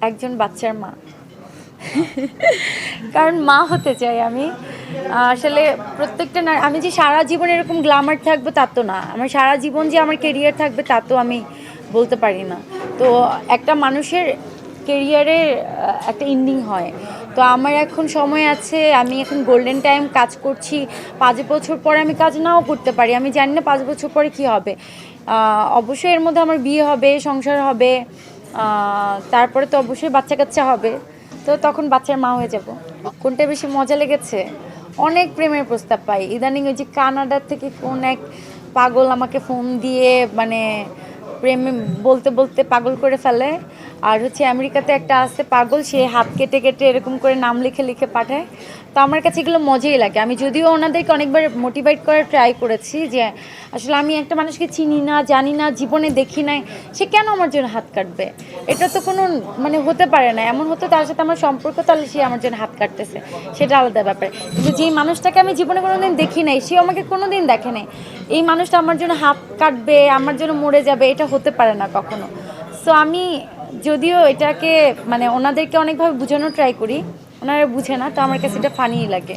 একজন বাচ্চার মা। কারণ মা হতে চাই আমি। আসলে প্রত্যেকটা না, আমি যে সারা জীবন এরকম গ্ল্যামার থাকবে তা তো না, আমার সারা জীবন যে আমার কেরিয়ার থাকবে তা তো আমি বলতে পারি না। তো একটা মানুষের কেরিয়ারের একটা এন্ডিং হয়। তো আমার এখন সময় আছে, আমি এখন গোল্ডেন টাইম, কাজ করছি। 5 বছর পরে আমি কাজ নাও করতে পারি, আমি জানি না 5 বছর পরে কী হবে। অবশ্যই এর মধ্যে আমার বিয়ে হবে, সংসার হবে, তারপরে তো অবশ্যই বাচ্চা কাচ্চা হবে। তো তখন বাচ্চার মা হয়ে যাব। কোনটা বেশি মজা লেগেছে? অনেক প্রেমের প্রস্তাব পাই ইদানিং। ওই যে কানাডার থেকে কোন এক পাগল আমাকে ফোন দিয়ে মানে প্রেমে বলতে বলতে পাগল করে ফেলে। আর হচ্ছে আমেরিকাতে একটা আছে পাগল, সে হাত কেটে কেটে এরকম করে নাম লিখে লিখে পাঠায়। তো আমার কাছে এগুলো মজাই লাগে। আমি যদিও ওনাদেরকে অনেকবার মোটিভেট করার ট্রাই করেছি যে আসলে আমি একটা মানুষকে চিনি না, জানি না, জীবনে দেখি নাই, সে কেন আমার জন্য হাত কাটবে? এটা তো কোনো মানে হতে পারে না। এমন হতো তার সাথে আমার সম্পর্ক, তাহলে সে আমার জন্য হাত কাটতেছে, সেটা আলাদা ব্যাপার। কিন্তু যেই মানুষটাকে আমি জীবনে কোনোদিন দেখি নাই, সে আমাকে কোনোদিন দেখে নাই, এই মানুষটা আমার জন্য হাত কাটবে, আমার জন্য মরে যাবে, এটা হতে পারে না কখনো। সো আমি যদিও এটাকে মানে ওনাদেরকে অনেকভাবে বোঝানোর ট্রাই করি, ওনারা বুঝে না, তো আমার কাছে এটা ফানিই লাগে।